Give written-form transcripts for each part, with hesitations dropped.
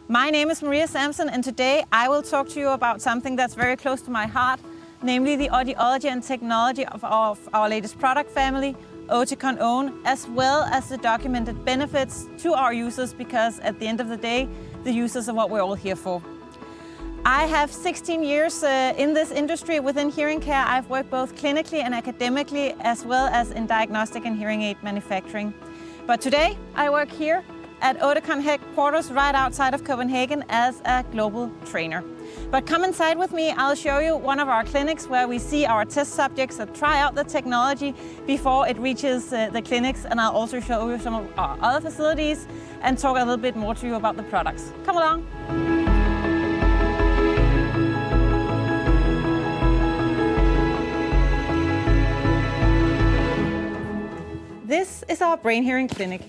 My name is Maria Sampson, and today I will talk to you about something that's very close to my heart, namely the audiology and technology of our latest product family, Oticon Own, as well as the documented benefits to our users, because at the end of the day, the users are what we're all here for. I have 16 years in this industry within hearing care. I've worked both clinically and academically, as well as in diagnostic and hearing aid manufacturing. But today I work here at Oticon headquarters right outside of Copenhagen as a global trainer. But come inside with me, I'll show you one of our clinics where we see our test subjects that try out the technology before it reaches the clinics, and I'll also show you some of our other facilities and talk a little bit more to you about the products. Come along. This is our brain hearing clinic.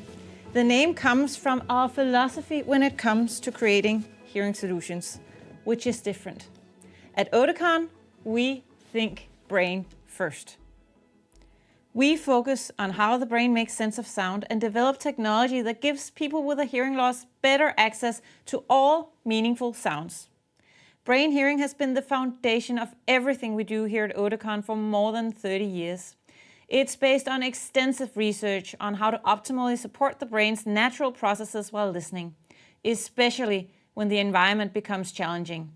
The name comes from our philosophy when it comes to creating hearing solutions, which is different. At Oticon, we think brain first. We focus on how the brain makes sense of sound and develop technology that gives people with a hearing loss better access to all meaningful sounds. Brain hearing has been the foundation of everything we do here at Oticon for more than 30 years. It's based on extensive research on how to optimally support the brain's natural processes while listening, especially when the environment becomes challenging.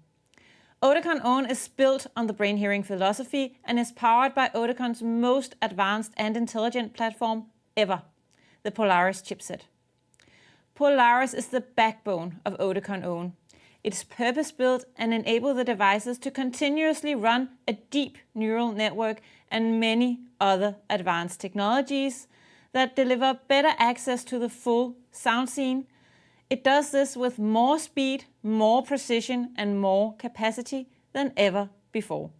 Oticon Own is built on the brain hearing philosophy and is powered by Oticon's most advanced and intelligent platform ever, the Polaris chipset. Polaris is the backbone of Oticon Own. It's purpose-built and enables the devices to continuously run a deep neural network and many other advanced technologies that deliver better access to the full sound scene. It does this with more speed, more precision, and more capacity than ever before.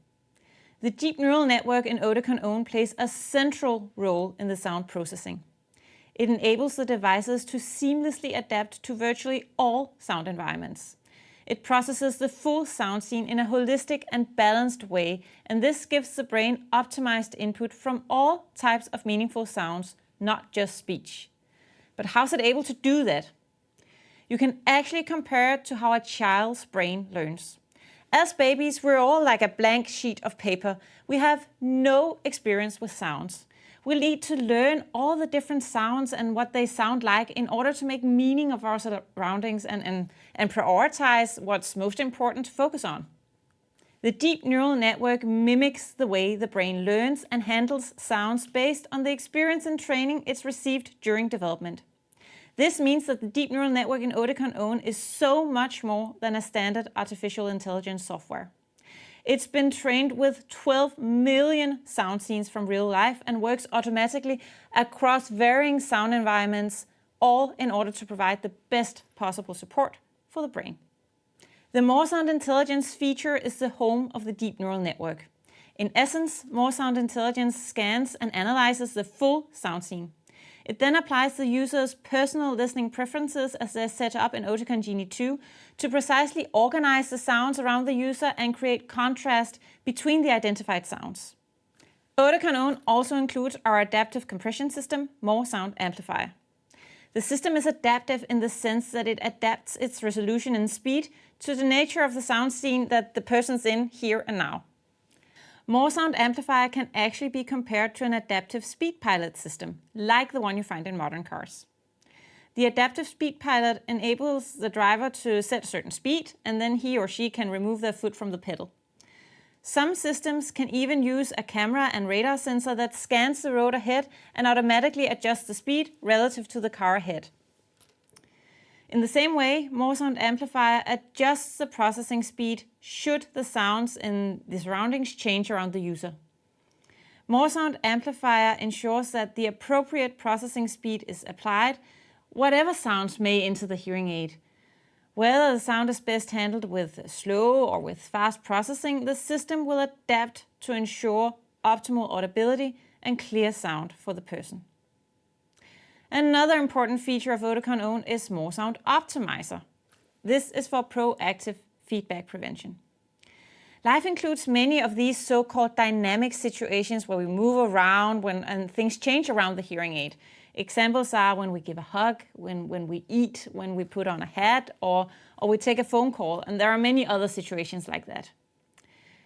The deep neural network in Oticon Own plays a central role in the sound processing. It enables the devices to seamlessly adapt to virtually all sound environments. It processes the full sound scene in a holistic and balanced way, and this gives the brain optimized input from all types of meaningful sounds, not just speech. But how's it able to do that? You can actually compare it to how a child's brain learns. As babies, we're all like a blank sheet of paper. We have no experience with sounds. We need to learn all the different sounds and what they sound like in order to make meaning of our surroundings and prioritize what's most important to focus on. The deep neural network mimics the way the brain learns and handles sounds based on the experience and training it's received during development. This means that the deep neural network in Oticon Own is so much more than a standard artificial intelligence software. It's been trained with 12 million sound scenes from real life and works automatically across varying sound environments, all in order to provide the best possible support for the brain. The More Sound Intelligence feature is the home of the deep neural network. In essence, More Sound Intelligence scans and analyzes the full sound scene. It then applies the user's personal listening preferences as they're set up in Oticon Genie 2 to precisely organize the sounds around the user and create contrast between the identified sounds. Oticon Own also includes our adaptive compression system, More Sound Amplifier. The system is adaptive in the sense that it adapts its resolution and speed to the nature of the sound scene that the person's in here and now. More Sound Amplifier can actually be compared to an adaptive speed pilot system, like the one you find in modern cars. The adaptive speed pilot enables the driver to set a certain speed, and then he or she can remove their foot from the pedal. Some systems can even use a camera and radar sensor that scans the road ahead and automatically adjusts the speed relative to the car ahead. In the same way, More Sound Amplifier adjusts the processing speed should the sounds in the surroundings change around the user. More Sound Amplifier ensures that the appropriate processing speed is applied, whatever sounds may enter the hearing aid. Whether the sound is best handled with slow or with fast processing, the system will adapt to ensure optimal audibility and clear sound for the person. Another important feature of Oticon Own is More Sound Optimizer. This is for proactive feedback prevention. Life includes many of these so-called dynamic situations where we move around and things change around the hearing aid. Examples are when we give a hug, when we eat, when we put on a hat, or we take a phone call, and there are many other situations like that.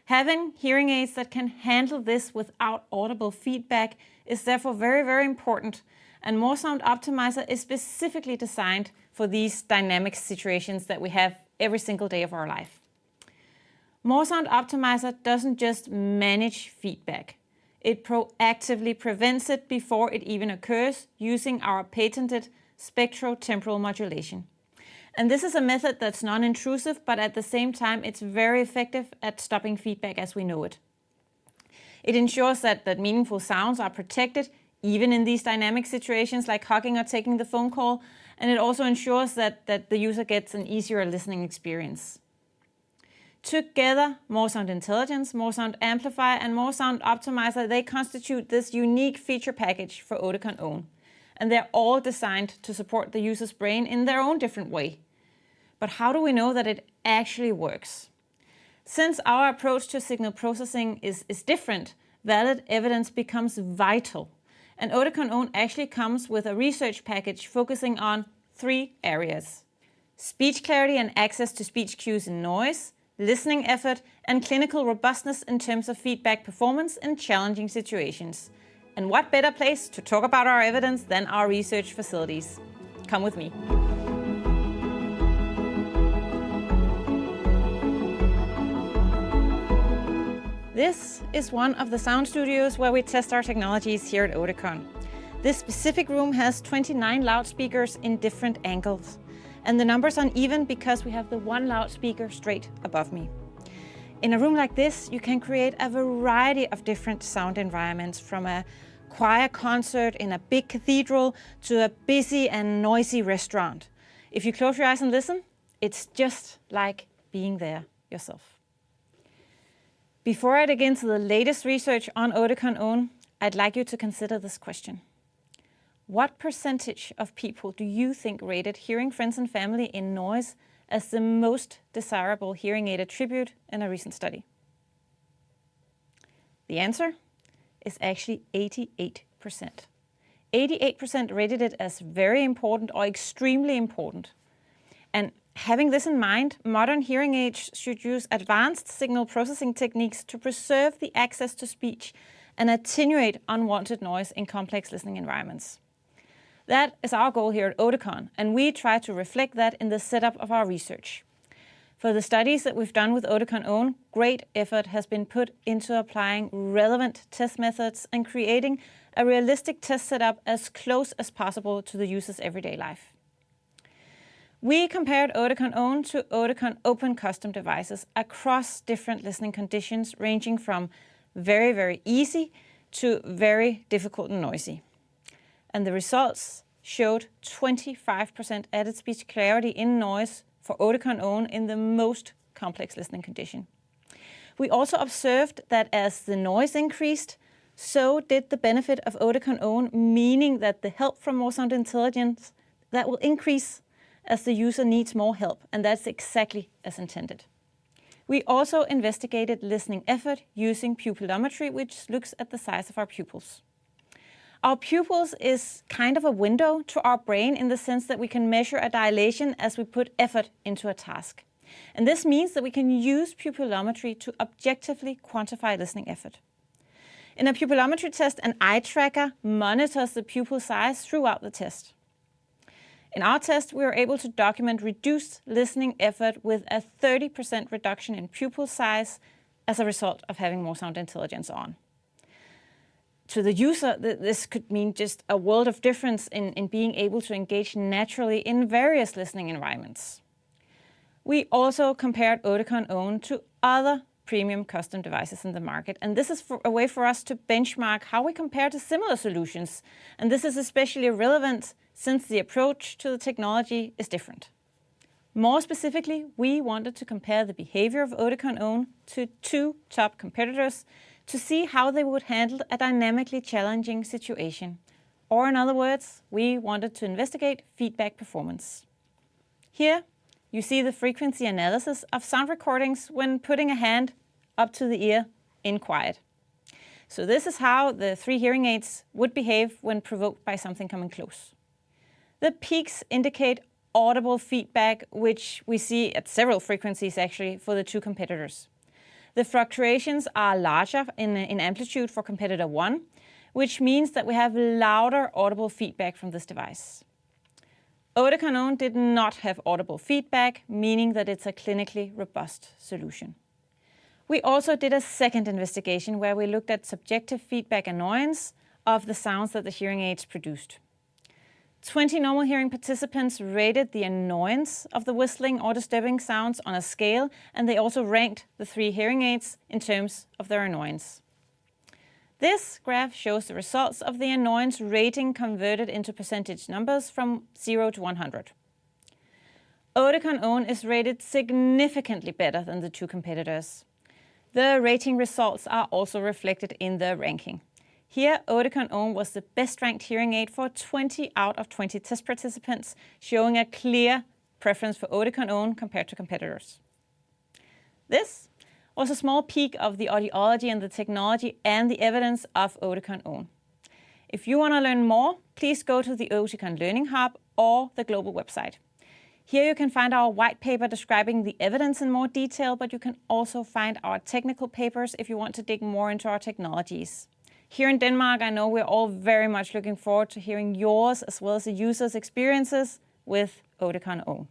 Having hearing aids that can handle this without audible feedback is therefore very, very important, and More Sound Optimizer is specifically designed for these dynamic situations that we have every single day of our life. More Sound Optimizer doesn't just manage feedback. It proactively prevents it before it even occurs using our patented spectro-temporal modulation. And this is a method that's non-intrusive, but at the same time, it's very effective at stopping feedback as we know it. It ensures that meaningful sounds are protected, even in these dynamic situations like hugging or taking the phone call, and it also ensures that the user gets an easier listening experience. Together, More Sound Intelligence, More Sound Amplifier, and More Sound Optimizer, they constitute this unique feature package for Oticon Own. And they're all designed to support the user's brain in their own different way. But how do we know that it actually works? Since our approach to signal processing is different, valid evidence becomes vital. And Oticon Own actually comes with a research package focusing on 3 areas: speech clarity and access to speech cues and noise, listening effort, and clinical robustness in terms of feedback performance in challenging situations. And what better place to talk about our evidence than our research facilities? Come with me. This is one of the sound studios where we test our technologies here at Oticon. This specific room has 29 loudspeakers in different angles. And the number's uneven because we have the one loudspeaker straight above me. In a room like this, you can create a variety of different sound environments, from a choir concert in a big cathedral to a busy and noisy restaurant. If you close your eyes and listen, it's just like being there yourself. Before I dig into the latest research on Oticon Own, I'd like you to consider this question. What percentage of people do you think rated hearing friends and family in noise as the most desirable hearing aid attribute in a recent study? The answer is actually 88%. 88% rated it as very important or extremely important. And having this in mind, modern hearing aids should use advanced signal processing techniques to preserve the access to speech and attenuate unwanted noise in complex listening environments. That is our goal here at Oticon, and we try to reflect that in the setup of our research. For the studies that we've done with Oticon Own, great effort has been put into applying relevant test methods and creating a realistic test setup as close as possible to the user's everyday life. We compared Oticon Own to Oticon Open custom devices across different listening conditions, ranging from very, very easy to very difficult and noisy. And the results showed 25% added speech clarity in noise for Oticon Own in the most complex listening condition. We also observed that as the noise increased, so did the benefit of Oticon Own, meaning that the help from More Sound Intelligence, that will increase as the user needs more help, and that's exactly as intended. We also investigated listening effort using pupillometry, which looks at the size of our pupils. Our pupils is kind of a window to our brain in the sense that we can measure a dilation as we put effort into a task. And this means that we can use pupillometry to objectively quantify listening effort. In a pupillometry test, an eye tracker monitors the pupil size throughout the test. In our test, we were able to document reduced listening effort with a 30% reduction in pupil size as a result of having More Sound Intelligence on. To the user, this could mean just a world of difference in being able to engage naturally in various listening environments. We also compared Oticon Own to other premium custom devices in the market, and this is a way for us to benchmark how we compare to similar solutions. And this is especially relevant since the approach to the technology is different. More specifically, we wanted to compare the behavior of Oticon Own to 2 top competitors to see how they would handle a dynamically challenging situation. Or in other words, we wanted to investigate feedback performance. Here, you see the frequency analysis of sound recordings when putting a hand up to the ear in quiet. So this is how the 3 hearing aids would behave when provoked by something coming close. The peaks indicate audible feedback, which we see at several frequencies actually for the 2 competitors. The fluctuations are larger in amplitude for competitor 1, which means that we have louder audible feedback from this device. Oticon Own did not have audible feedback, meaning that it's a clinically robust solution. We also did a second investigation where we looked at subjective feedback annoyance of the sounds that the hearing aids produced. 20 normal hearing participants rated the annoyance of the whistling or disturbing sounds on a scale, and they also ranked the 3 hearing aids in terms of their annoyance. This graph shows the results of the annoyance rating converted into percentage numbers from 0 to 100. Oticon Own is rated significantly better than the 2 competitors. The rating results are also reflected in the ranking. Here, Oticon Own was the best-ranked hearing aid for 20 out of 20 test participants, showing a clear preference for Oticon Own compared to competitors. This was a small peek of the audiology and the technology and the evidence of Oticon Own. If you want to learn more, please go to the Oticon Learning Hub or the global website. Here you can find our white paper describing the evidence in more detail, but you can also find our technical papers if you want to dig more into our technologies. Here in Denmark, I know we're all very much looking forward to hearing yours as well as the users' experiences with Oticon Own.